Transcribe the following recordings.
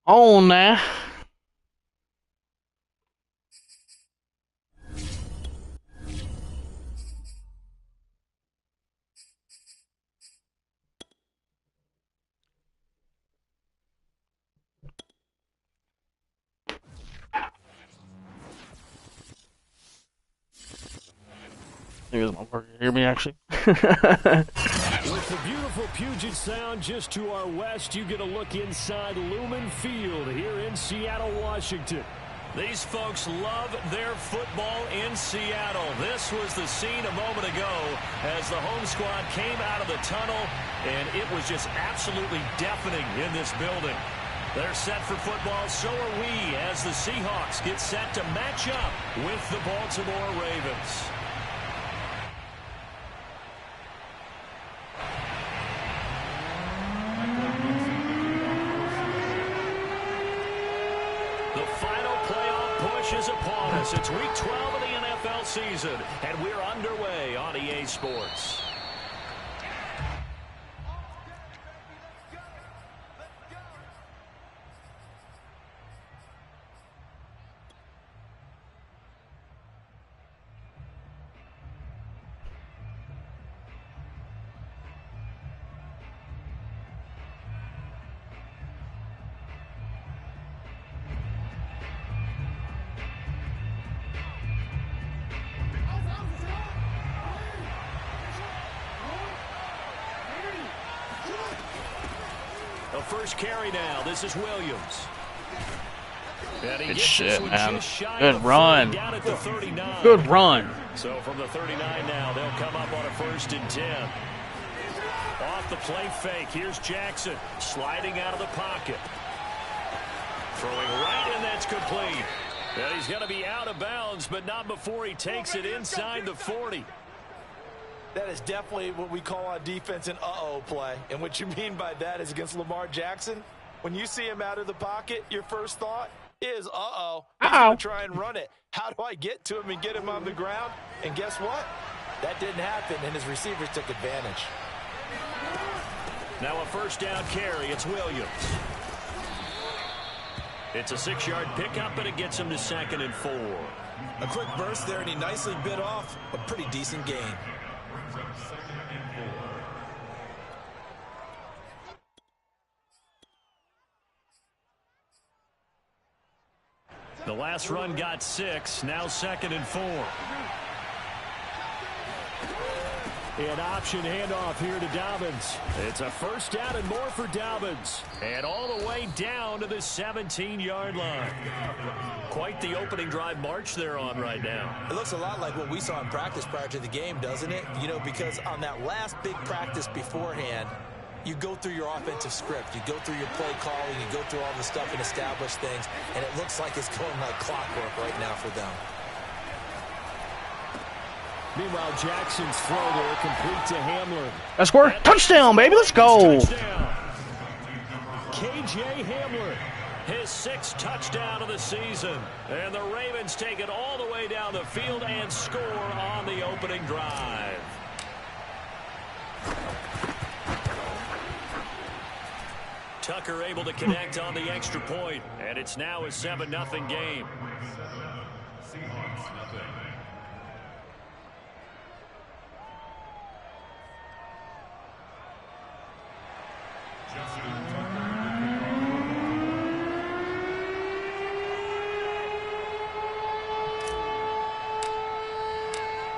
On now. Here's my work. Hear me actually. With the beautiful Puget Sound just to our west, you get a look inside Lumen Field here in Seattle, Washington. These folks love their football in Seattle. This was the scene a moment ago as the home squad came out of the tunnel, and it was just absolutely deafening in this building. They're set for football, so are we, as the Seahawks get set to match up with the Baltimore Ravens. The final playoff push is upon us. It's week 12 of the NFL season, and we're underway on EA Sports. The first carry now. This is Williams. Good shit, man. Good run. Good run. So from the 39 now, they'll come up on a 1st and 10. Off the play fake. Here's Jackson sliding out of the pocket. Throwing right, and that's complete. And he's going to be out of bounds, but not before he takes it inside the 40. That is definitely what we call on defense an uh-oh play. And what you mean by that is against Lamar Jackson, when you see him out of the pocket, your first thought is, uh-oh, he's going to try and run it. How do I get to him and get him on the ground? And guess what? That didn't happen, and his receivers took advantage. Now a 1st down carry. It's Williams. It's a 6-yard pickup, but it gets him to 2nd and 4. A quick burst there, and he nicely bit off a pretty decent gain. The last run got 6, now 2nd and 4. An option handoff here to Dobbins. It's a 1st down and more for Dobbins. And all the way down to the 17-yard line. Quite the opening drive march they're on right now. It looks a lot like what we saw in practice prior to the game, doesn't it? You know, because on that last big practice beforehand, you go through your offensive script. You go through your play calling. You go through all the stuff and establish things. And it looks like it's going like clockwork right now for them. Meanwhile, Jackson's throw there complete to Hamler. Let's score. Touchdown, baby. Let's go. Touchdown. KJ Hamler, his 6th touchdown of the season. And the Ravens take it all the way down the field and score on the opening drive. Tucker able to connect on the extra point, and it's now a 7-0 game.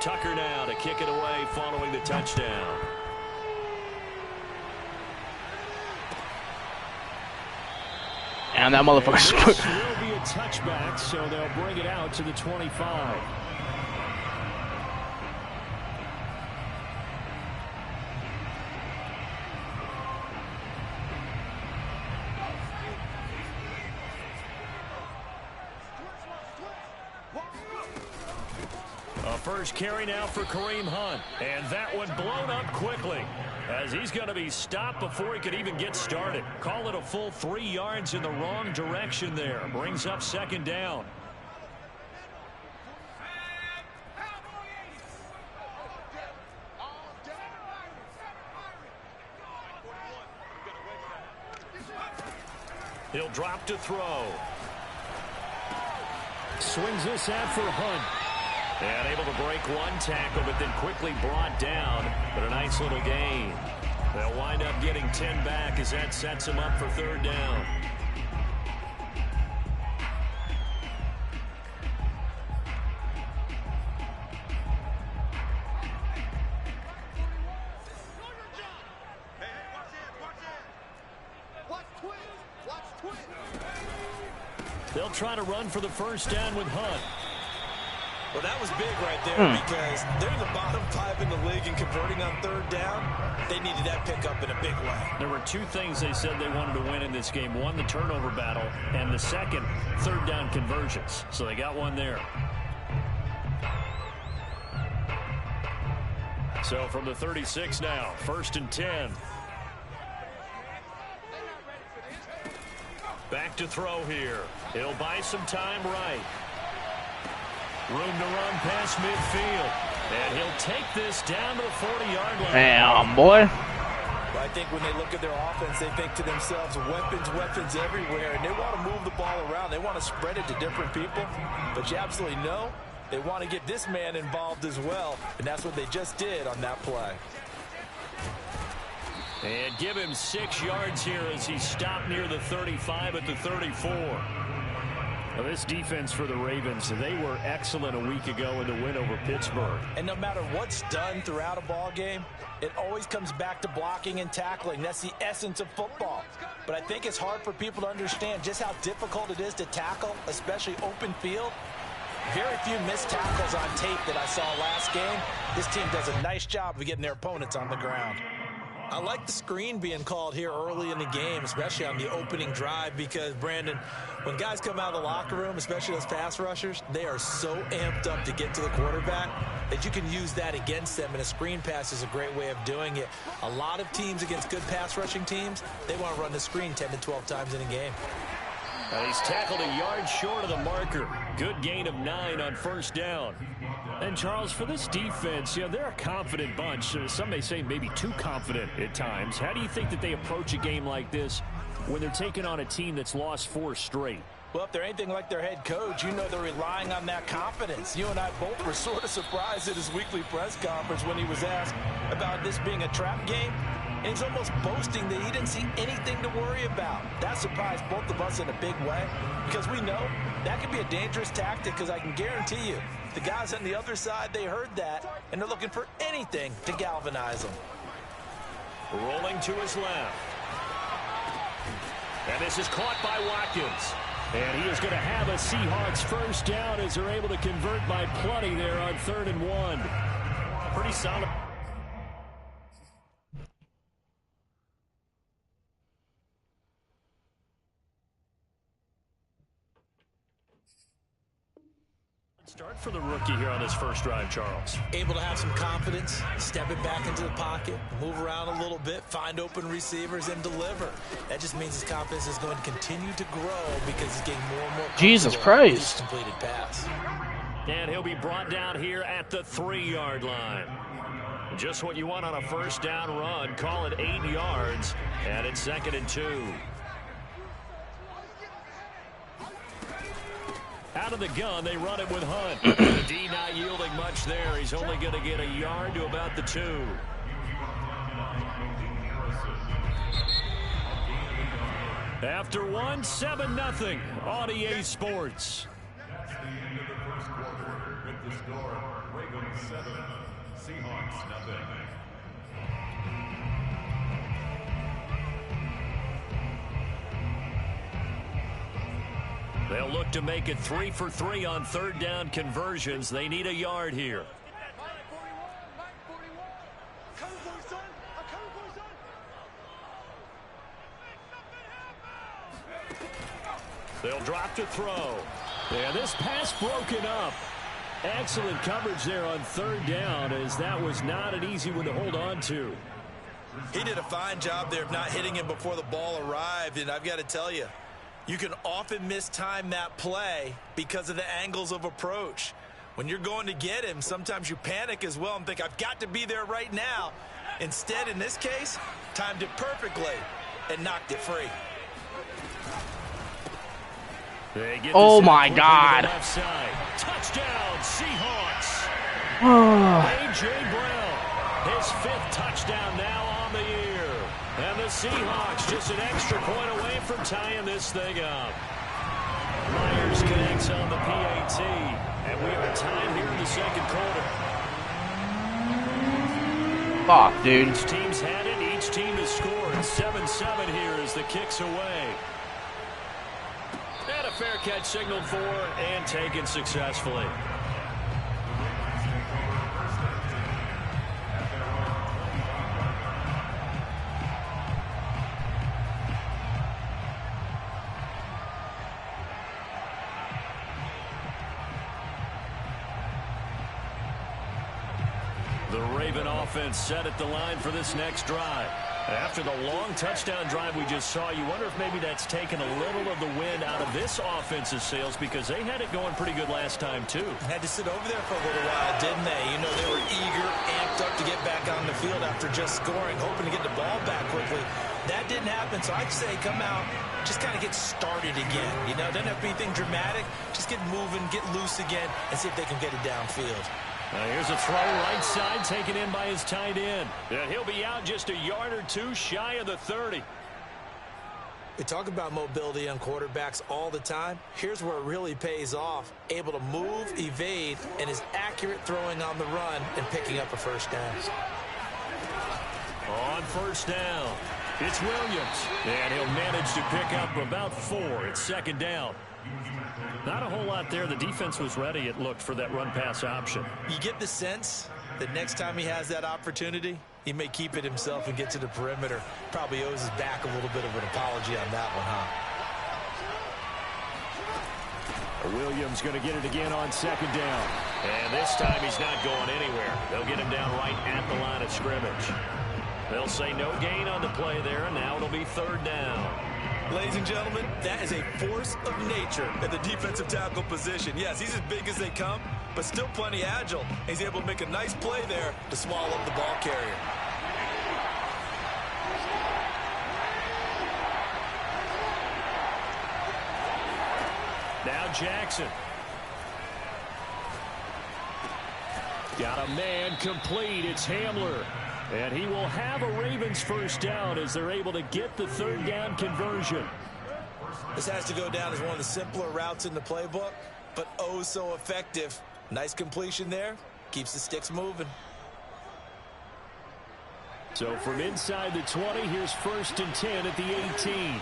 Tucker now to kick it away following the touchdown. And that motherfucker. This will be a touchback, so they'll bring it out to the 25. A 1st carry now for Kareem Hunt, and that one blown up quickly as he's going to be stopped before he could even get started. Call it a full 3 yards in the wrong direction there. Brings up 2nd down. He'll drop to throw. Swings this out for Hunt. And able to break one tackle, but then quickly brought down. But a nice little gain. They'll wind up getting 10 back as that sets him up for third down. They'll try to run for the first down with Hunt. Well, that was big right there because they're the bottom 5 in the league in converting on third down. They needed that pickup in a big way. There were two things they said they wanted to win in this game. One, the turnover battle, and the second, third down conversions. So they got one there. So from the 36 now, 1st and 10. Back to throw here. He'll buy some time right. Room to run past midfield. And he'll take this down to the 40-yard line. Damn, boy. Well, I think when they look at their offense, they think to themselves, weapons everywhere. And they want to move the ball around. They want to spread it to different people. But you absolutely know they want to get this man involved as well. And that's what they just did on that play. And give him 6 yards here as he stopped near the 35 at the 34. Now this defense for the Ravens, they were excellent a week ago in the win over Pittsburgh. And no matter what's done throughout a ball game, it always comes back to blocking and tackling. That's the essence of football. But I think it's hard for people to understand just how difficult it is to tackle, especially open field. Very few missed tackles on tape that I saw last game. This team does a nice job of getting their opponents on the ground. I like the screen being called here early in the game, especially on the opening drive, because, Brandon, when guys come out of the locker room, especially those pass rushers, they are so amped up to get to the quarterback that you can use that against them, and a screen pass is a great way of doing it. A lot of teams against good pass rushing teams, they want to run the screen 10 to 12 times in a game. And he's tackled a yard short of the marker. Good gain of 9 on first down. And, Charles, for this defense, you know, they're a confident bunch. Some may say maybe too confident at times. How do you think that they approach a game like this when they're taking on a team that's lost 4 straight? Well, if they're anything like their head coach, you know they're relying on that confidence. You and I both were sort of surprised at his weekly press conference when he was asked about this being a trap game. And he's almost boasting that he didn't see anything to worry about. That surprised both of us in a big way because we know that can be a dangerous tactic, because I can guarantee you the guys on the other side, they heard that, and they're looking for anything to galvanize them. Rolling to his left. And this is caught by Watkins. And he is going to have a Seahawks first down as they're able to convert by plenty there on 3rd and 1. Pretty solid. Start for the rookie here on his first drive, Charles. Able to have some confidence, stepping back into the pocket, move around a little bit, find open receivers, and deliver. That just means his confidence is going to continue to grow because he's getting more and more Jesus Christ. completed pass. And he'll be brought down here at the 3-yard line. Just what you want on a first down run. Call it 8 yards, and it's 2nd and 2. Out of the gun, they run it with Hunt. The D not yielding much there. He's only going to get a yard to about the 2. After 1, 7-0 on EA Sports. That's the end of the first quarter with the score Ravens 7, Seahawks 0. They'll look to make it 3 for 3 on 3rd down conversions. They need a yard here. They'll drop to throw. And this pass broken up. Excellent coverage there on 3rd down, as that was not an easy one to hold on to. He did a fine job there of not hitting him before the ball arrived, and I've got to tell you, you can often mistime that play because of the angles of approach. When you're going to get him, sometimes you panic as well and think, I've got to be there right now. Instead, in this case, timed it perfectly and knocked it free. Oh my God. Touchdown, Seahawks. A.J. Brown, his 5th touchdown now on the year. And the Seahawks just an extra point away from tying this thing up. Myers connects on the PAT, and we are tied here in the second quarter. Fuck, dude. Each team's had it. Each team has scored. 7-7 here as the kick's away. And a fair catch signaled for and taken successfully. The Raven offense set at the line for this next drive. After the long touchdown drive we just saw, you wonder if maybe that's taken a little of the wind out of this offense's sails because they had it going pretty good last time, too. Had to sit over there for a little while, didn't they? You know, they were eager, amped up to get back on the field after just scoring, hoping to get the ball back quickly. That didn't happen, so I'd say come out, just kind of get started again. You know, doesn't have to be anything dramatic. Just get moving, get loose again, and see if they can get it downfield. Here's a throw right side taken in by his tight end. And he'll be out just a yard or two shy of the 30. We talk about mobility on quarterbacks all the time. Here's where it really pays off. Able to move, evade, and is accurate throwing on the run and picking up a first down. On first down, it's Williams. And he'll manage to pick up about 4. It's second down. Not a whole lot there. The defense was ready, it looked, for that run-pass option. You get the sense that next time he has that opportunity, he may keep it himself and get to the perimeter. Probably owes his back a little bit of an apology on that one, huh? Williams going to get it again on second down. And this time he's not going anywhere. They'll get him down right at the line of scrimmage. They'll say no gain on the play there, and now it'll be third down. Ladies and gentlemen, that is a force of nature at the defensive tackle position. Yes, he's as big as they come, but still plenty agile. He's able to make a nice play there to swallow up the ball carrier. Now Jackson. Got a man complete. It's Hamler. And he will have a Ravens first down as they're able to get the third down conversion. This has to go down as one of the simpler routes in the playbook, but oh so effective. Nice completion there. Keeps the sticks moving. So from inside the 20, here's 1st and 10 at the 18.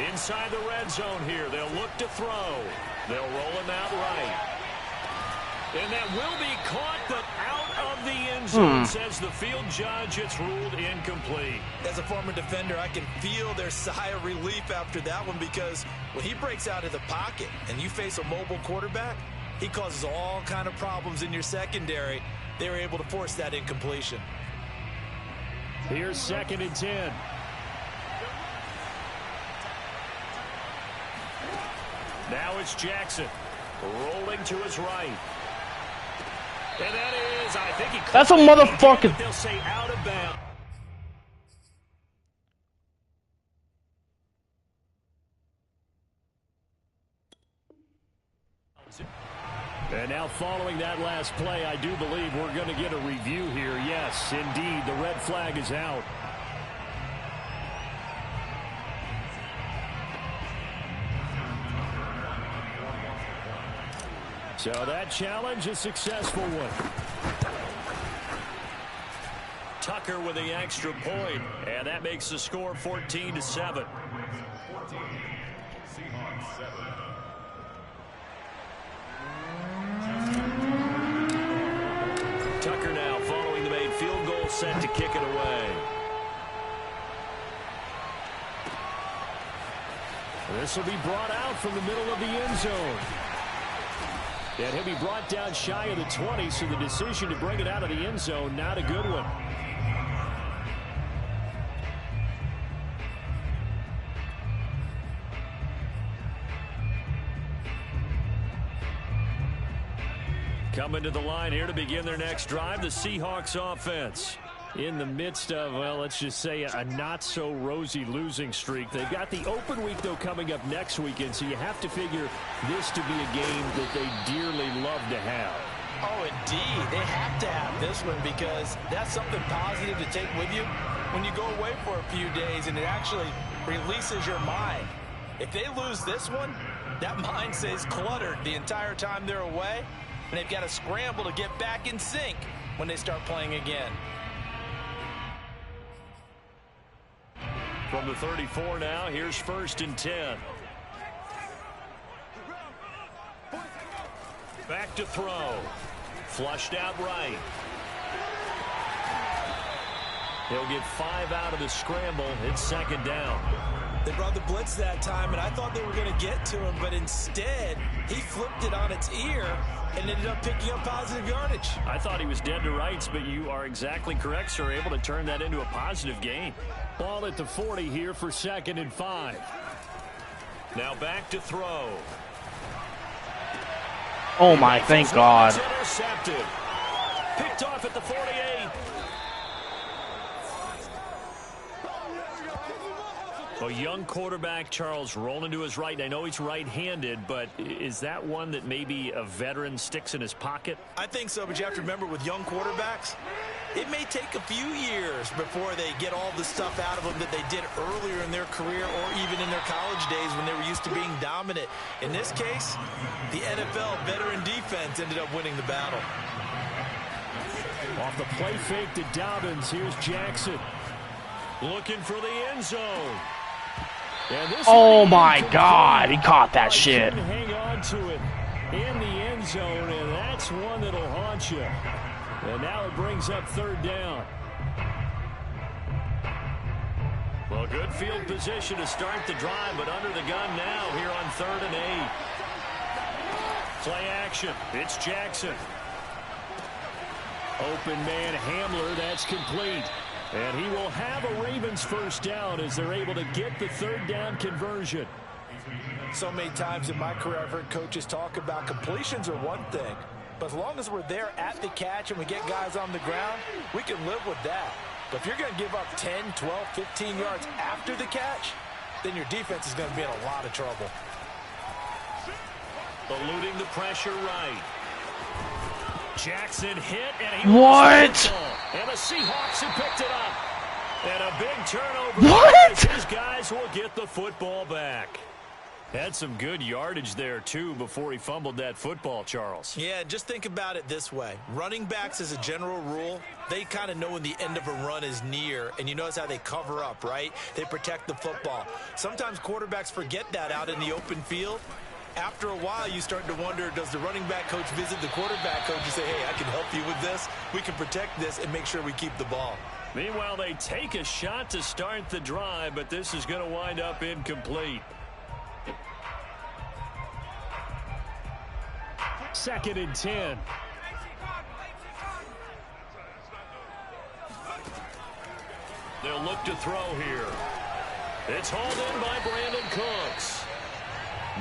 Inside the red zone here. They'll look to throw. They'll roll him out right. And that will be caught, but out of the end zone, says the field judge. It's ruled incomplete. As a former defender, I can feel their sigh of relief after that one because when he breaks out of the pocket and you face a mobile quarterback, he causes all kind of problems in your secondary. They were able to force that incompletion. Here's 2nd and 10. Now it's Jackson rolling to his right. And that is, I think he... That's a motherfucking... They'll say out of bounds. And now following that last play, I do believe we're going to get a review here. Yes, indeed, the red flag is out. So that challenge, a successful one. Tucker with the extra point, and that makes the score 14-7. 14, Seahawks 7. Tucker now following the made field goal, set to kick it away. This will be brought out from the middle of the end zone. And he'll be brought down shy of the 20, so the decision to bring it out of the end zone, not a good one. Coming to the line here to begin their next drive, the Seahawks offense. in the midst of, well, let's just say a not-so-rosy losing streak. They've got the open week, though, coming up next weekend, so you have to figure this to be a game that they dearly love to have. Oh, indeed. They have to have this one because that's something positive to take with you when you go away for a few days, and it actually releases your mind. If they lose this one, that mind stays cluttered the entire time they're away, and they've got to scramble to get back in sync when they start playing again. From the 34 now, here's 1st and 10. Back to throw. Flushed out right. He'll get 5 out of the scramble. It's 2nd down. They brought the blitz that time, and I thought they were going to get to him, but instead, he flipped it on its ear and ended up picking up positive yardage. I thought he was dead to rights, but you are exactly correct, sir. Able to turn that into a positive gain. Ball at the 40 here for 2nd and 5. Now back to throw. Oh my, thank God. Intercepted. Picked off at the 48. A young quarterback, Charles, rolling to his right. I know he's right-handed, but is that one that maybe a veteran sticks in his pocket? I think so, but you have to remember with young quarterbacks, it may take a few years before they get all the stuff out of them that they did earlier in their career or even in their college days when they were used to being dominant. In this case, the NFL veteran defense ended up winning the battle. Off the play fake to Dobbins, here's Jackson. Looking for the end zone. Oh my God, he caught that shit. Hang on to it in the end zone, and that's one that'll haunt you. And now it brings up 3rd down. Well, good field position to start the drive, but under the gun now here on 3rd and 8. Play action. It's Jackson. Open man Hamler, that's complete. And he will have a Ravens 1st down as they're able to get the 3rd down conversion. So many times in my career I've heard coaches talk about completions are one thing, but as long as we're there at the catch and we get guys on the ground, we can live with that. But if you're going to give up 10, 12, 15 yards after the catch, then your defense is going to be in a lot of trouble. Eluding the pressure right. Jackson hit, and he what? And the Seahawks have picked it up. And a big turnover. What? These guys will get the football back. Had some good yardage there, too, before he fumbled that football, Charles. Yeah, just think about it this way. Running backs, as a general rule, they kind of know when the end of a run is near, and you notice how they cover up, right? They protect the football. Sometimes quarterbacks forget that out in the open field. After a while, you start to wonder, does the running back coach visit the quarterback coach and say, hey, I can help you with this. We can protect this and make sure we keep the ball. Meanwhile, they take a shot to start the drive, but this is going to wind up incomplete. 2nd and 10. They'll look to throw here. It's hauled in by Brandon Cooks.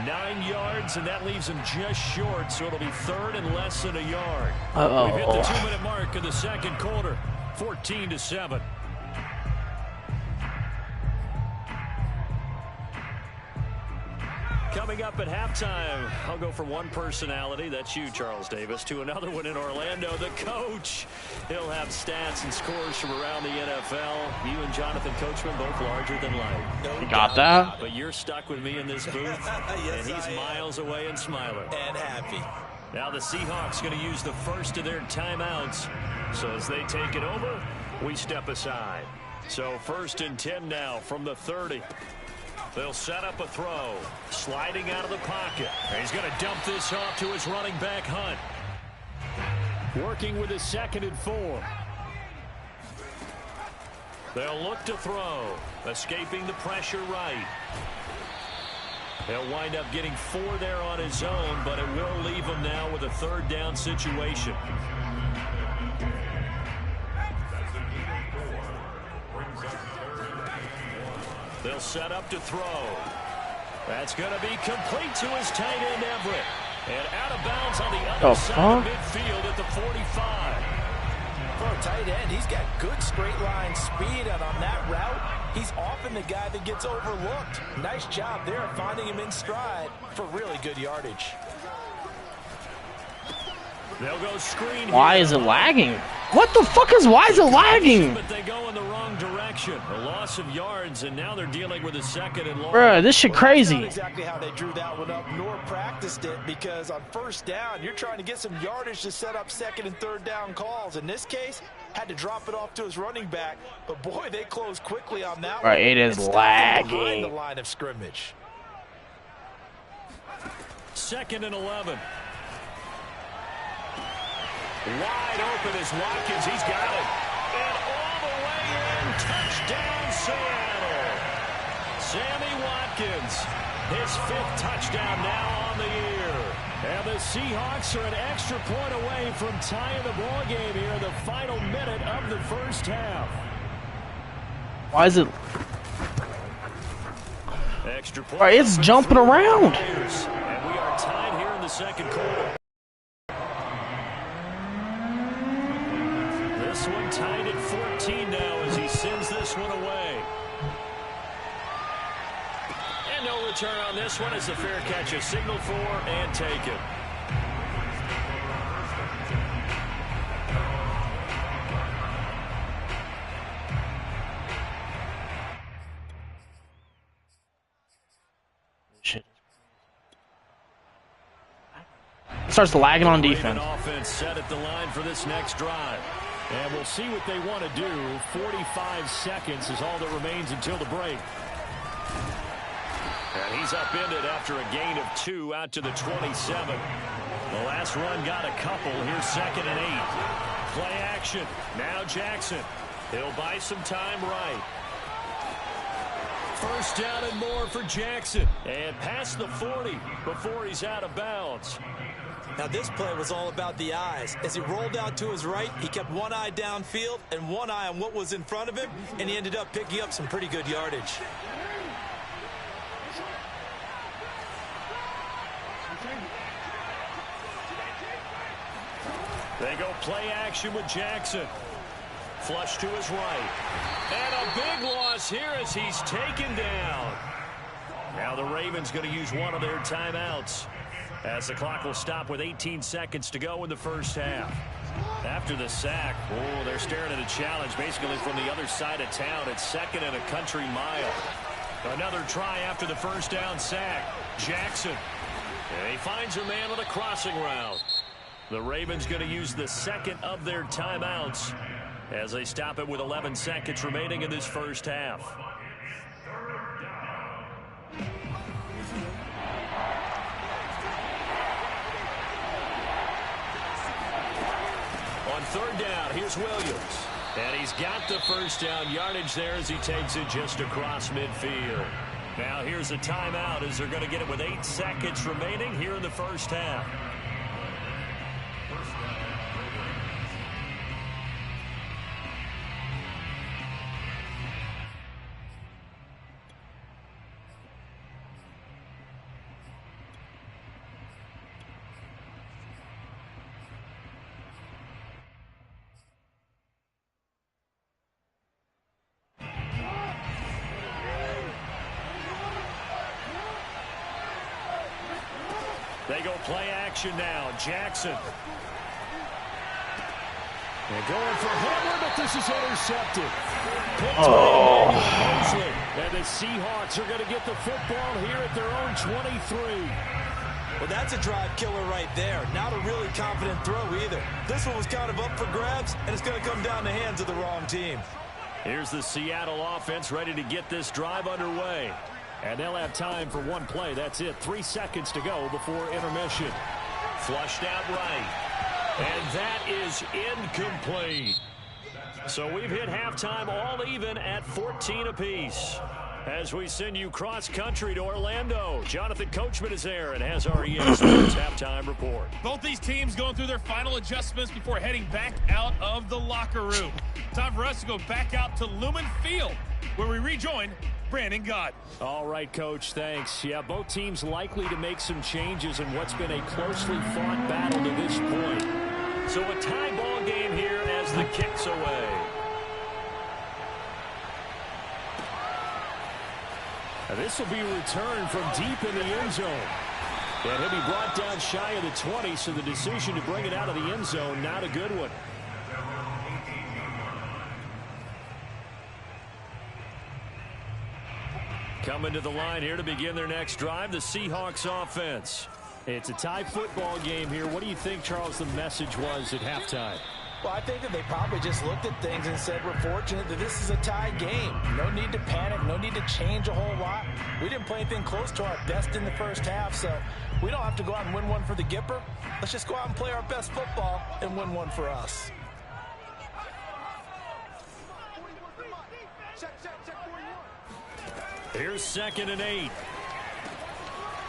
9 yards, and that leaves him just short, so it'll be 3rd and less than a yard. We've hit the 2-minute mark of the 2nd quarter, 14-7. Coming up at halftime, I'll go from one personality, that's you, Charles Davis, to another one in Orlando, the coach. He'll have stats and scores from around the NFL. You and Jonathan Coachman both larger than life. You got that? But you're stuck with me in this booth, Yes, and he's miles away and smiling. And happy. Now the Seahawks going to use the first of their timeouts. So as they take it over, we step aside. So 1st and 10 now from the 30. They'll set up a throw. Sliding out of the pocket. And he's going to dump this off to his running back, Hunt. Working with his 2nd and 4. They'll look to throw. Escaping the pressure right. He'll wind up getting 4 there on his own, but it will leave him now with a 3rd down situation. They'll set up to throw. That's going to be complete to his tight end, Everett. And out of bounds on the other side of midfield at the 45. For a tight end. He's got good straight line speed, and on that route, he's often the guy that gets overlooked. Nice job there of finding him in stride for really good yardage. They'll go screen. Why is it lagging? What the fuck is, why is it lagging? But they go in the wrong direction. A loss of yards, and now they're dealing with a second and long. Bruh, this shit crazy. Not exactly how they drew that one up, nor practiced it, because on first down, you're trying to get some yardage to set up second and third down calls. In this case, had to drop it off to his running back, but boy, they closed quickly on that one. Right, it is lagging. Behind the line of scrimmage. 2nd and 11. Wide open is Watkins. He's got it. And all the way in. Touchdown, Seattle. Sammy Watkins. His 5th touchdown now on the year. And the Seahawks are an extra point away from tying the ball game here in the final minute of the first half. Why is it? Extra point. Right, it's jumping around. And we are tied here in the second quarter. This one tied at 14 now as he sends this one away. And no return on this one as the fair catch is signaled for and taken. Shit. Starts lagging on defense. Offense set at the line for this next drive. And we'll see what they want to do. 45 seconds is all that remains until the break. And he's upended after a gain of 2 out to the 27. The last run got a couple. Here's 2nd and 8. Play action. Now Jackson. He'll buy some time right. First down and more for Jackson. And past the 40 before he's out of bounds. Now, this play was all about the eyes. As he rolled out to his right, he kept one eye downfield and one eye on what was in front of him, and he ended up picking up some pretty good yardage. They go play action with Jackson. Flush to his right. And a big loss here as he's taken down. Now the Ravens going to use one of their timeouts, as the clock will stop with 18 seconds to go in the first half. After the sack, oh, they're staring at a challenge basically from the other side of town. It's 2nd and a country mile. Another try after the first down sack. Jackson. And he finds a man on a crossing route. The Ravens going to use the 2nd of their timeouts as they stop it with 11 seconds remaining in this first half. On 3rd down, here's Williams. And he's got the first down yardage there as he takes it just across midfield. Now here's a timeout as they're going to get it with 8 seconds remaining here in the first half. They go play action now. Jackson. They're going for Hamler, but this is intercepted. Oh. And the Seahawks are going to get the football here at their own 23. Well, that's a drive killer right there. Not a really confident throw either. This one was kind of up for grabs, and it's going to come down the hands of the wrong team. Here's the Seattle offense ready to get this drive underway. And they'll have time for one play. That's it. 3 seconds to go before intermission. Flushed out right. And that is incomplete. So we've hit halftime all even at 14 apiece. As we send you cross-country to Orlando, Jonathan Coachman is there and has our EA Sports halftime report. Both these teams going through their final adjustments before heading back out of the locker room. Time for us to go back out to Lumen Field, where we rejoin Brandon Gott. All right, Coach, thanks. Yeah, both teams likely to make some changes in what's been a closely fought battle to this point. So a tie ball game here as the kicks away. And this will be returned from deep in the end zone. And he'll be brought down shy of the 20, so the decision to bring it out of the end zone, not a good one. Coming to the line here to begin their next drive, the Seahawks offense. It's a tie football game here. What do you think, Charles, the message was at halftime? Well, I think that they probably just looked at things and said, we're fortunate that this is a tie game. No need to panic. No need to change a whole lot. We didn't play anything close to our best in the first half, so we don't have to go out and win one for the Gipper. Let's just go out and play our best football and win one for us. Here's 2nd and 8.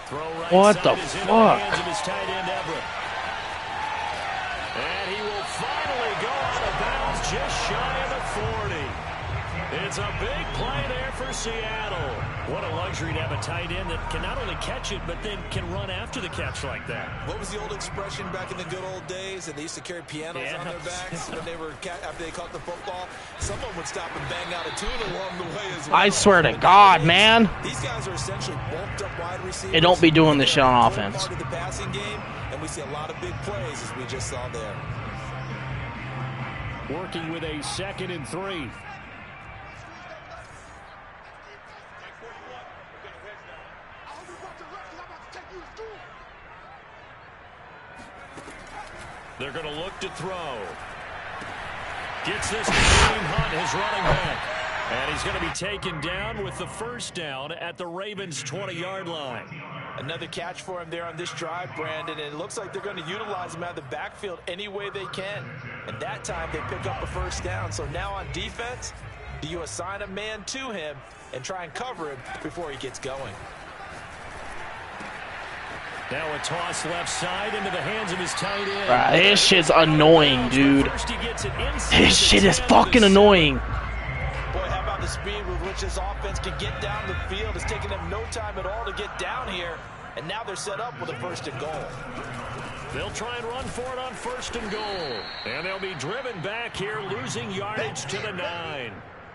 Throw right what side the is fuck? into the hands of his tight end, Everett. And he will finally go out of bounds just shy of the 40. It's a big play there for Seattle. What a luxury to have a tight end that can not only catch it, but then can run after the catch like that. What was the old expression back in the good old days? That they used to carry pianos on their backs when they were after they caught the football. Someone would stop and bang out a tune along the way as well. I swear to God, man. These guys are essentially bulked up wide receivers. They don't be doing this shit on offense. Part of the passing game, and we see a lot of big plays as we just saw there. Working with a 2nd and 3. They're going to look to throw. Gets this to Kareem Hunt, his running back. And he's going to be taken down with the first down at the Ravens' 20-yard line. Another catch for him there on this drive, Brandon. And it looks like they're going to utilize him out of the backfield any way they can. And that time they pick up a first down. So now on defense, do you assign a man to him and try and cover him before he gets going? Now a toss left side into the hands of his tight end. This shit's annoying, dude. This shit is fucking annoying. Boy, how about the speed with which this offense can get down the field? It's taken them no time at all to get down here. And now they're set up with a 1st and goal. They'll try and run for it on 1st and goal. And they'll be driven back here, losing yardage to the 9.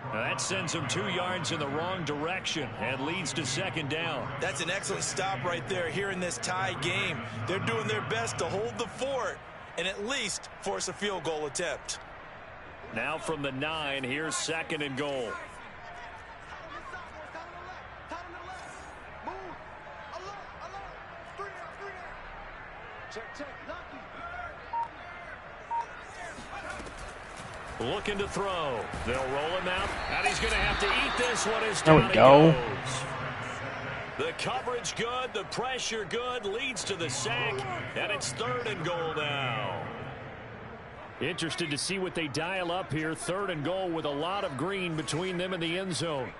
Now that sends them 2 yards in the wrong direction and leads to 2nd down. That's an excellent stop right there here in this tie game. They're doing their best to hold the fort and at least force a field goal attempt. Now from the 9, here's 2nd and goal. Looking to throw. They'll roll him out, and he's going to have to eat this one as there we go. The coverage good, the pressure good, leads to the sack, and it's 3rd and goal now. Interested to see what they dial up here. 3rd and goal with a lot of green between them and the end zone.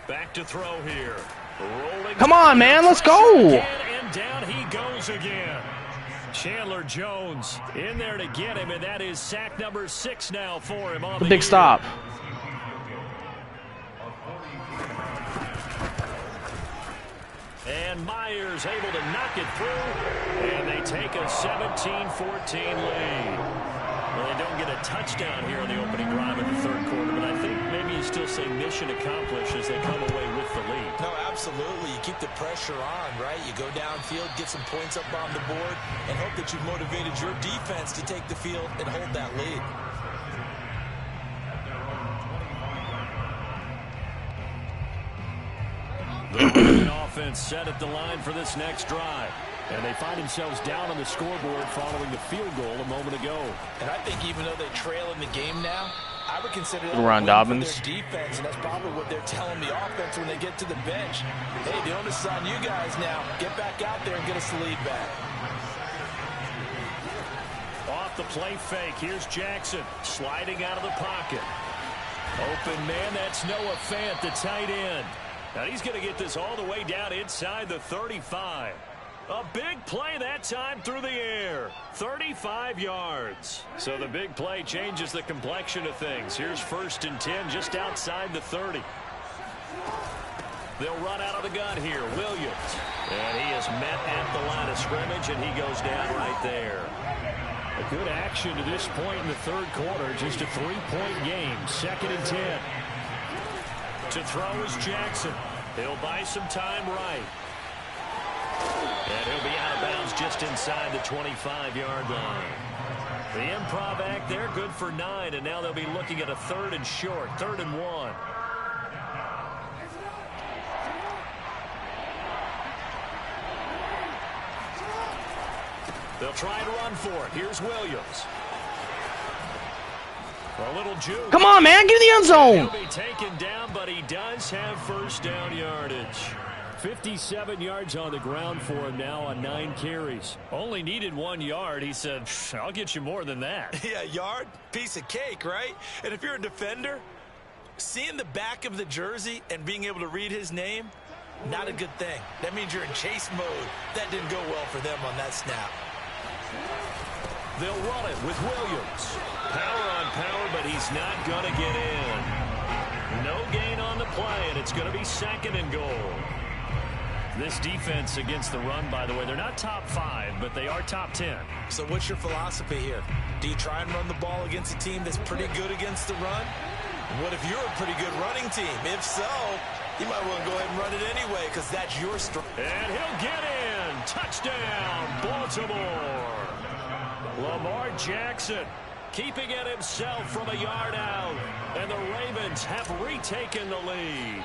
Back to throw here. Rolling. Come on, man, let's go. And down he goes again. Chandler Jones in there to get him, and that is sack number 6 now for him on the big stop. And Myers able to knock it through, and they take a 17-14 lead. Well, they don't get a touchdown here in the opening drive of the 3rd quarter, but I think maybe you still say mission accomplished as they come away with the lead. No, absolutely. You keep the pressure on, right? You go downfield, get some points up on the board, and hope that you've motivated your defense to take the field and hold that lead. The offense set at the line for this next drive. And they find themselves down on the scoreboard following the field goal a moment ago. And I think even though they trail in the game now, I would consider that Ron Dobbins. their defense, and that's probably what they're telling the offense when they get to the bench. Hey, the onus is on you guys now. Get back out there and get us the lead back. Off the play fake, here's Jackson sliding out of the pocket. Open man, that's Noah Fant, the tight end. Now he's going to get this all the way down inside the 35. A big play that time through the air. 35 yards. So the big play changes the complexion of things. Here's 1st and 10 just outside the 30. They'll run out of the gun here. Williams. And he is met at the line of scrimmage, and he goes down right there. A Good action to this point in the third quarter. Just a 3-point game. 2nd and 10. To throw is Jackson. He'll buy some time right. And he'll be out of bounds just inside the 25-yard line. The improv act there, good for 9, and now they'll be looking at a 3rd and short, 3rd and 1. They'll try and run for it. Here's Williams. A little juke. Come on, man, get in the end zone. He'll be taken down, but he does have first down yardage. 57 yards on the ground for him now on 9 carries. Only needed 1 yard. He said, I'll get you more than that. Yeah, yard, piece of cake, right? And if you're a defender, seeing the back of the jersey and being able to read his name, not a good thing. That means you're in chase mode. That didn't go well for them on that snap. They'll run it with Williams. Power on power, but he's not going to get in. No gain on the play, and it's going to be 2nd and goal. This defense against the run, by the way, they're not top 5, but they are top 10. So what's your philosophy here? Do you try and run the ball against a team that's pretty good against the run? What if you're a pretty good running team? If so, you might want to go ahead and run it anyway because that's your strength. And he'll get in. Touchdown, Baltimore. Lamar Jackson keeping it himself from a yard out. And the Ravens have retaken the lead.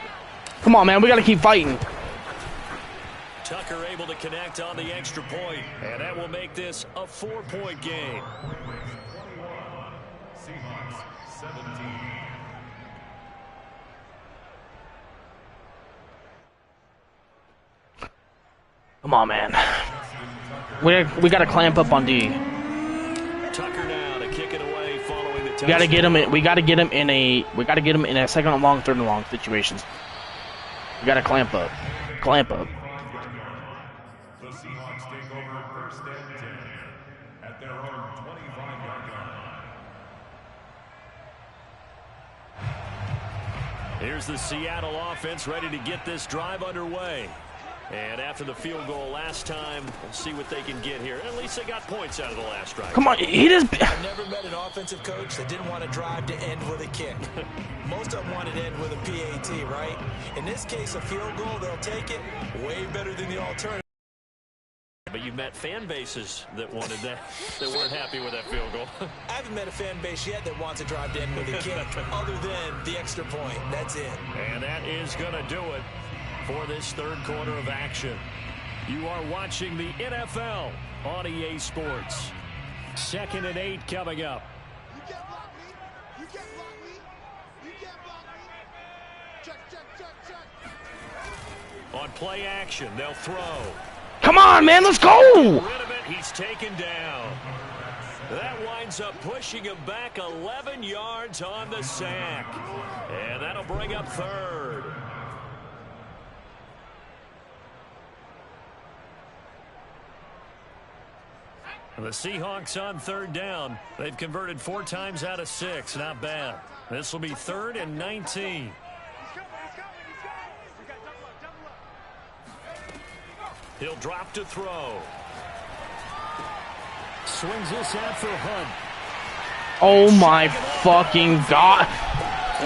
Come on, man, we got to keep fighting. Tucker able to connect on the extra point, and that will make this a 4-point game. Seahawks 17. Come on, man. We got to clamp up on D. Tucker now to kick it away following the touchdown. We got to get him in. We got to get him in a. We got to get him in a 2nd and long, 3rd and long situations. We got to clamp up. Clamp up. The Seahawks take over 1st and 10 at their own 25-yard line. Here's the Seattle offense ready to get this drive underway. And after the field goal last time, we'll see what they can get here. At least they got points out of the last drive. Come on, he just. I've never met an offensive coach that didn't want to drive to end with a kick. Most of them wanted to end with a PAT, right? In this case, a field goal, they'll take it. Way better than the alternative. But you've met fan bases that wanted that, that weren't happy with that field goal. I haven't met a fan base yet that wants to drive to end with a kick other than the extra point. That's it. And that is going to do it for this 3rd quarter of action. You are watching the NFL on EA Sports. 2nd and 8 coming up. You can't block me. You can't block me. You can't block me. Check, check, check, check. On play action, they'll throw. Come on, man, let's go. Rid of it, he's taken down. That winds up pushing him back 11 yards on the sack. And that'll bring up 3rd. The Seahawks on 3rd down. They've converted 4 times out of 6. Not bad. This will be 3rd and 19. He'll drop to throw. Swings this out for Hunt. Oh my fucking God!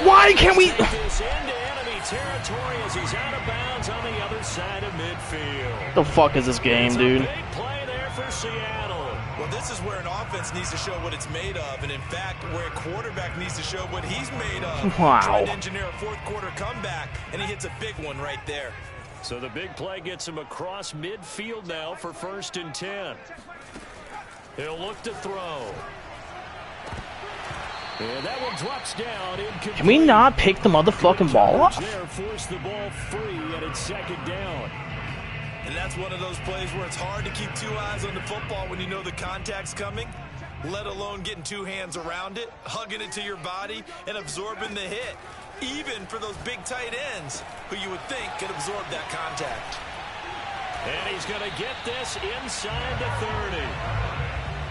Why can't we? This into enemy territory as he's out of bounds on the other side of midfield. The fuck is this game, dude? Big play there for Seattle. Well, this is where an offense needs to show what it's made of, and in fact, where a quarterback needs to show what he's made of. Wow. Trying to engineer a 4th quarter comeback, and he hits a big one right there. So the big play gets him across midfield now for 1st and 10. He'll look to throw. And that one drops down. Incomplete. Can we not pick the motherfucking ball up? There, force the ball free, and it's 2nd down. And that's one of those plays where it's hard to keep 2 eyes on the football when you know the contact's coming, let alone getting 2 hands around it, hugging it to your body, and absorbing the hit, even for those big tight ends who you would think could absorb that contact. And he's going to get this inside the 30.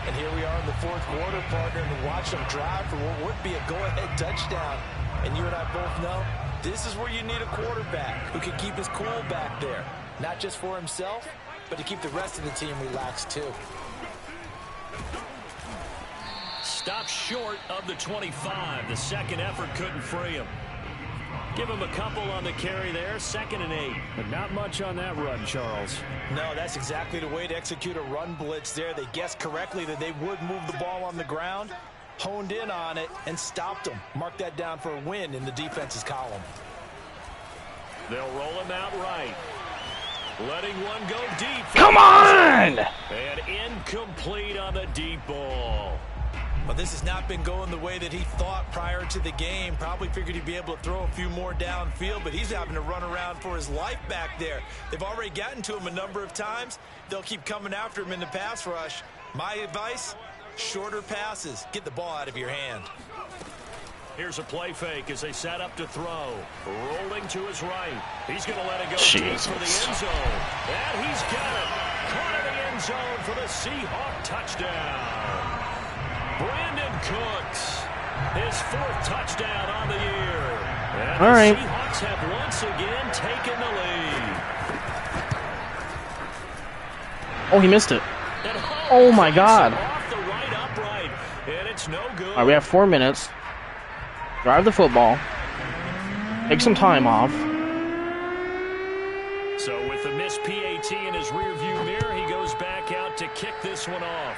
And here we are in the 4th quarter, partner, and watch them drive for what would be a go-ahead touchdown. And you and I both know this is where you need a quarterback who can keep his cool back there. Not just for himself, but to keep the rest of the team relaxed too. Stopped short of the 25. The second effort couldn't free him. Give him a couple on the carry there. 2nd and 8. But not much on that run, Charles. No, that's exactly the way to execute a run blitz there. They guessed correctly that they would move the ball on the ground, honed in on it, and stopped them. Mark that down for a win in the defense's column. They'll roll him out right. Letting one go deep. Come on! And incomplete on the deep ball. Well, this has not been going the way that he thought prior to the game. Probably figured he'd be able to throw a few more downfield, but he's having to run around for his life back there. They've already gotten to him a number of times. They'll keep coming after him in the pass rush. My advice, shorter passes. Get the ball out of your hand. Here's a play fake as they set up to throw. Rolling to his right. He's going to let it go Jesus. deep for the end zone. And he's got it. Caught in the end zone for the Seahawk touchdown. Brandon Cooks, his 4th touchdown on the year. And all right. The Seahawks have once again taken the lead. Oh, he missed it. Oh, my God. Off the right upright, and it's no good. All right, we have 4 minutes. Drive the football. Take some time off. So with the missed PAT in his rearview mirror, he goes back out to kick this one off.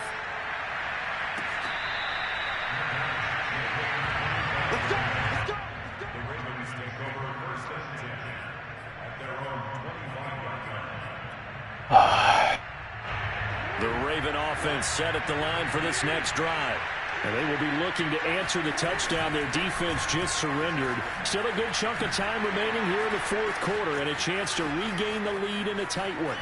Let's go. Let's go. The Ravens take over 1st and 10 at their own 25-yard line. The Raven offense set at the line for this next drive. And they will be looking to answer the touchdown their defense just surrendered. Still a good chunk of time remaining here in the 4th quarter and a chance to regain the lead in a tight one.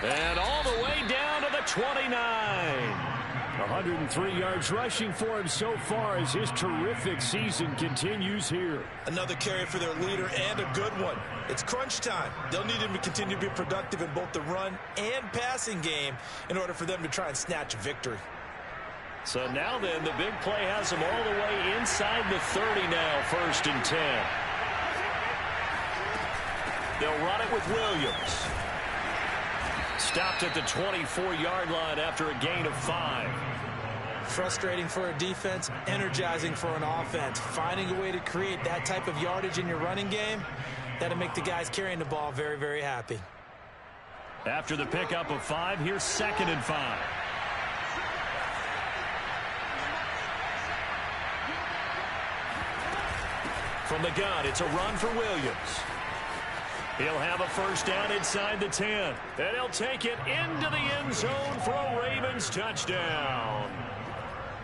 And all the way down to the 29. 103 yards rushing for him so far as his terrific season continues here. Another carry for their leader and a good one. It's crunch time. They'll need him to continue to be productive in both the run and passing game in order for them to try and snatch a victory. So now then, the big play has them all the way inside the 30 now, 1st and 10. They'll run it with Williams. Stopped at the 24-yard line after a gain of 5. Frustrating for a defense, energizing for an offense. Finding a way to create that type of yardage in your running game, that'll make the guys carrying the ball very, very happy. After the pickup of 5, here's 2nd and 5. From the gun, it's a run for Williams. He'll have a 1st down inside the 10. And he'll take it into the end zone for a Ravens touchdown.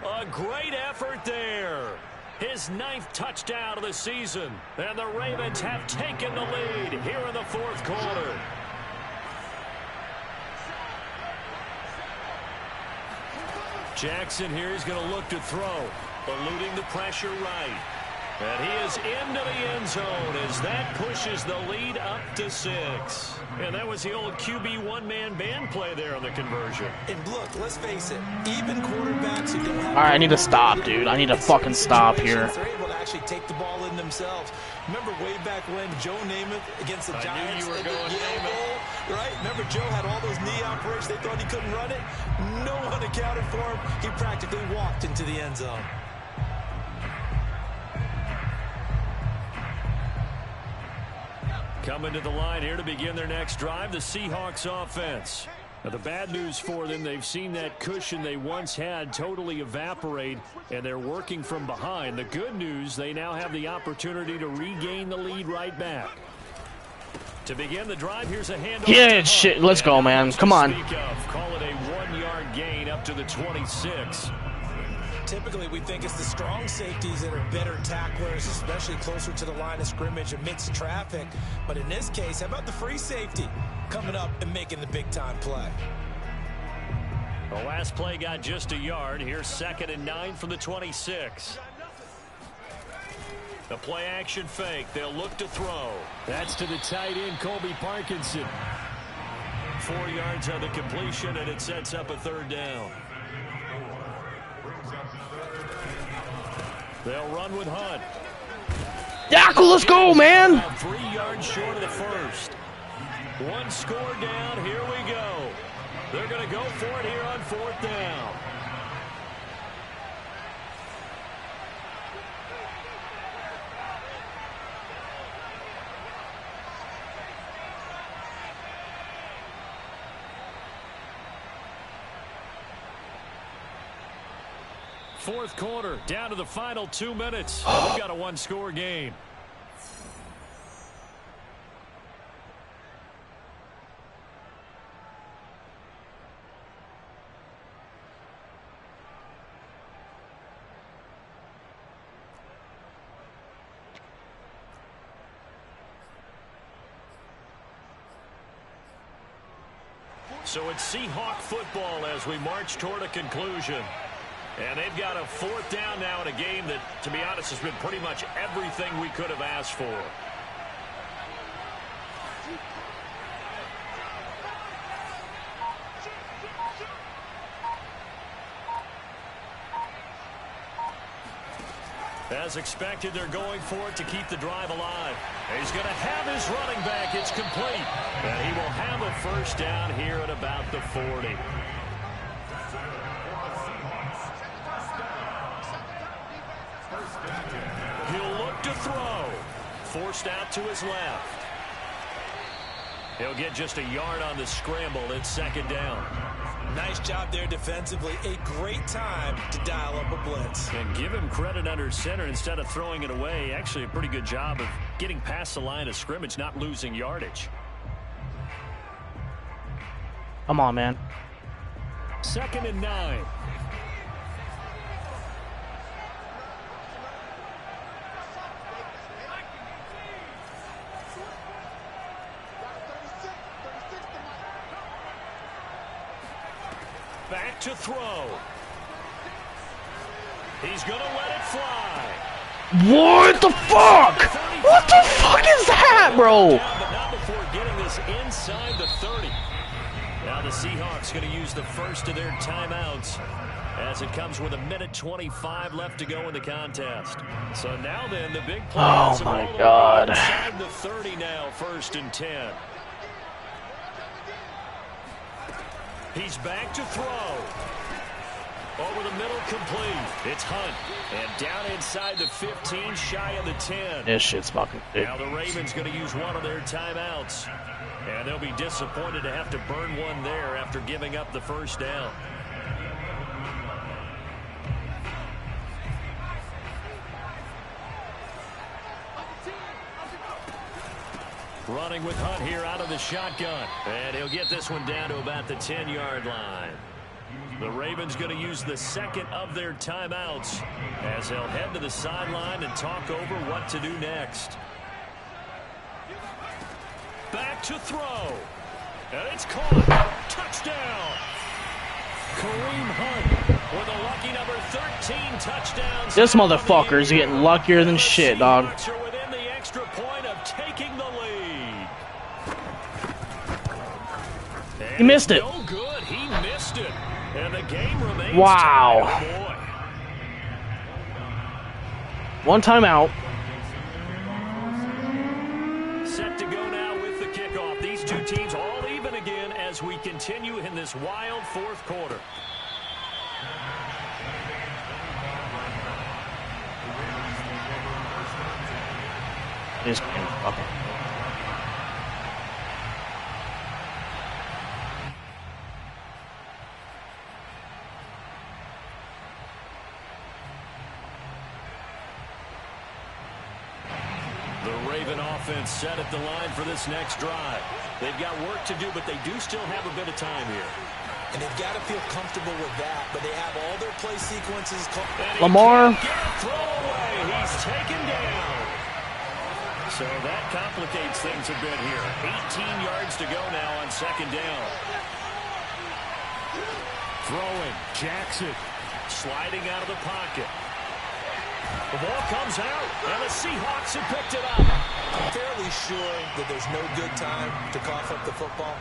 A great effort there. His 9th touchdown of the season. And the Ravens have taken the lead here in the 4th quarter. Jackson here is going to look to throw. Eluding the pressure right. And he is into the end zone as that pushes the lead up to 6. And that was the old QB one-man band play there on the conversion. And look, let's face it, even quarterbacks who don't have... All right, I need to stop, dude. I need to fucking stop here. They're able to actually take the ball in themselves. Remember way back when Joe Namath against the Giants? I knew you were going Namath. Right? Remember Joe had all those knee operations. They thought he couldn't run it. No one accounted for him. He practically walked into the end zone. Coming to the line here to begin their next drive, the Seahawks offense. Now, the bad news for them, they've seen that cushion they once had totally evaporate, and they're working from behind. The good news, they now have the opportunity to regain the lead right back. To begin the drive, here's a handoff. Yeah, shit. Let's go, man. Come on. Call it a 1-yard gain up to the 26. Typically, we think it's the strong safeties that are better tacklers, especially closer to the line of scrimmage amidst traffic. But in this case, how about the free safety coming up and making the big-time play? The last play got just a yard. Here's 2nd and 9 from the 26. The play action fake. They'll look to throw. That's to the tight end, Colby Parkinson. 4 yards on the completion, and it sets up a 3rd down. They'll run with Hunt. Yaku, let's go, man. 3 yards short of the 1st. 1 score down. Here we go. They're going to go for it here on 4th down. Fourth quarter, down to the final 2 minutes. We've got a one-score game. So it's Seahawk football as we march toward a conclusion. And they've got a fourth down now in a game that, to be honest, has been pretty much everything we could have asked for. As expected, they're going for it to keep the drive alive. He's going to have his running back. It's complete. And he will have a first down here at about the 40. He'll look to throw. Forced out to his left. He'll get just a yard on the scramble. It's second down. Nice job there defensively. A great time to dial up a blitz. And give him credit under center instead of throwing it away. Actually a pretty good job of getting past the line of scrimmage, not losing yardage. Come on, man. 2nd and 9. Back to throw. He's going to let it fly. What the fuck? What the fuck is that, bro? But not before getting this inside the 30. Now the Seahawks going to use the first of their timeouts as it comes with 1:25 left to go in the contest. So now then, the big play. Oh my God. Inside the 30 now, 1st and 10. He's back to throw. Over the middle, complete. It's Hunt. And down inside the 15, shy of the 10. This shit's fucking big. Now the Ravens going to use one of their timeouts. And they'll be disappointed to have to burn one there after giving up the first down. Running with Hunt here out of the shotgun. And he'll get this one down to about the 10-yard line. The Ravens going to use the second of their timeouts as they'll head to the sideline and talk over what to do next. Back to throw. And it's caught. Touchdown. Kareem Hunt with a lucky number 13 touchdowns. This motherfucker's getting luckier than shit, dog. Are within the extra point of taking the lead. And He missed it. No good. He missed it. And the game remains Wow. tied. Oh, boy. One timeout. Set to go now with the kickoff. These two teams all even again as we continue in this wild fourth quarter. This game fucking. Offense set at the line for this next drive. They've got work to do, but they do still have a bit of time here. And they've got to feel comfortable with that, but they have all their play sequences. Lamar. Throw away. He's taken down. So that complicates things a bit here. 18 yards to go now on second down. Throwing. Jackson sliding out of the pocket. The ball comes out, and the Seahawks have picked it up. I'm fairly sure that there's no good time to cough up the football,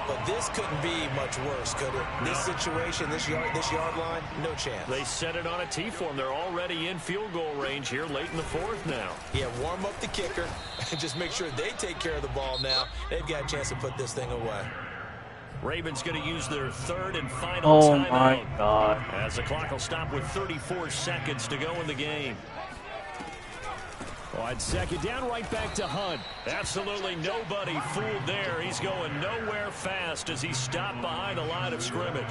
but this couldn't be much worse, could it? This situation, this yard line, no chance. They set it on a T-form. They're already in field goal range here late in the fourth now. Yeah, warm up the kicker and just make sure they take care of the ball now. They've got a chance to put this thing away. Ravens going to use their third and final timeout. Oh my God. As the clock will stop with 34 seconds to go in the game. Oh, on second down, right back to Hunt. Absolutely nobody fooled there. He's going nowhere fast as he stopped behind the line of scrimmage.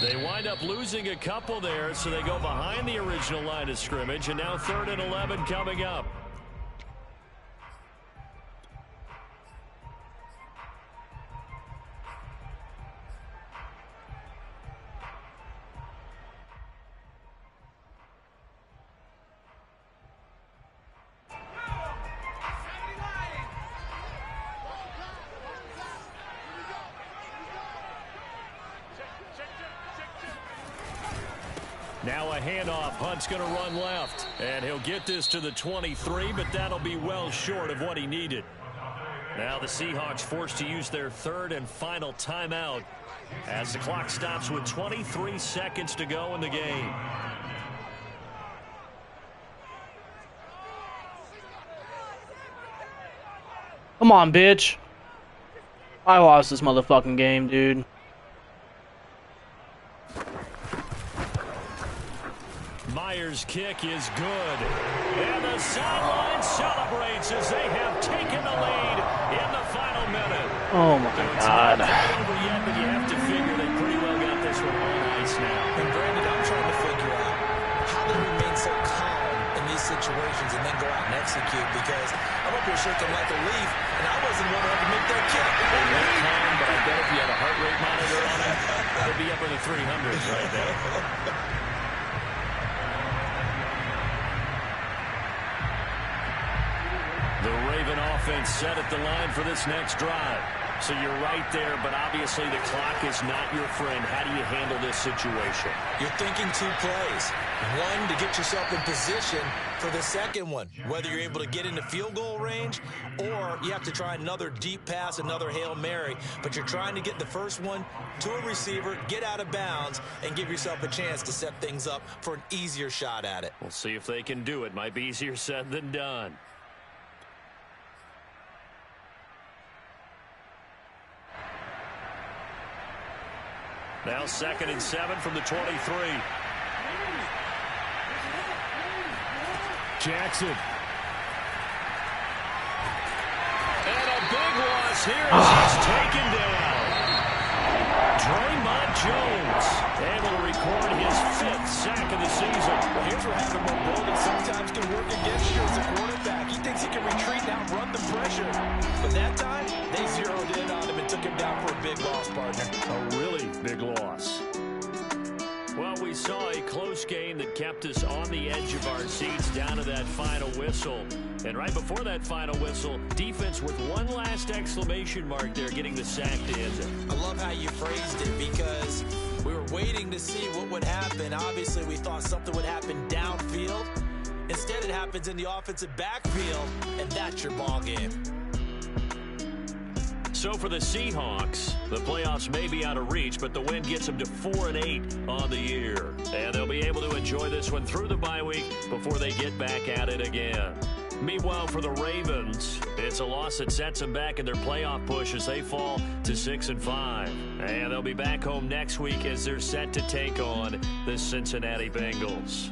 They wind up losing a couple there, so they go behind the original line of scrimmage, and now 3rd and 11 coming up. Now a handoff. Hunt's going to run left. And he'll get this to the 23, but that'll be well short of what he needed. Now the Seahawks forced to use their 3rd and final timeout as the clock stops with 23 seconds to go in the game. Come on, bitch. I lost this motherfucking game, dude. Myers' kick is good. And the sideline celebrates as they have taken the lead in the final minute. Oh my God. It's not over yet, but you have to figure they pretty well got this one on ice now. And Brandon, I'm trying to figure out how they remain so calm in these situations and then go out and execute, because I'm up here shaking like a leaf, and I wasn't one to make that kick. They look calm, but I bet if you had a heart rate monitor on it, it'd be up in the 300s right there. The Raven offense set at the line for this next drive. So you're right there, but obviously the clock is not your friend. How do you handle this situation? You're thinking 2 plays. One, to get yourself in position for the second one, whether you're able to get into field goal range or you have to try another deep pass, another Hail Mary. But you're trying to get the first one to a receiver, get out of bounds, and give yourself a chance to set things up for an easier shot at it. We'll see if they can do it. Might be easier said than done. Now 2nd and 7 from the 23. Jackson. And a big loss here as he's taken down. Draymond Jones able to record his 5th sack of the season. Well, here's what happened when Bolden sometimes can work against you as a quarterback. He thinks he can retreat and outrun the pressure. But that time, they zeroed in on him and took him down for a big loss, partner. A really big loss. Well, we saw a close game that kept us on the edge of our seats down to that final whistle. And right before that final whistle, defense with one last exclamation mark there, getting the sack to end it. I love how you phrased it, because we were waiting to see what would happen. Obviously, we thought something would happen downfield. Instead, it happens in the offensive backfield, and that's your ball game. So for the Seahawks, the playoffs may be out of reach, but the win gets them to 4-8 on the year. And they'll be able to enjoy this one through the bye week before they get back at it again. Meanwhile, for the Ravens, it's a loss that sets them back in their playoff push as they fall to 6-5. And they'll be back home next week as they're set to take on the Cincinnati Bengals.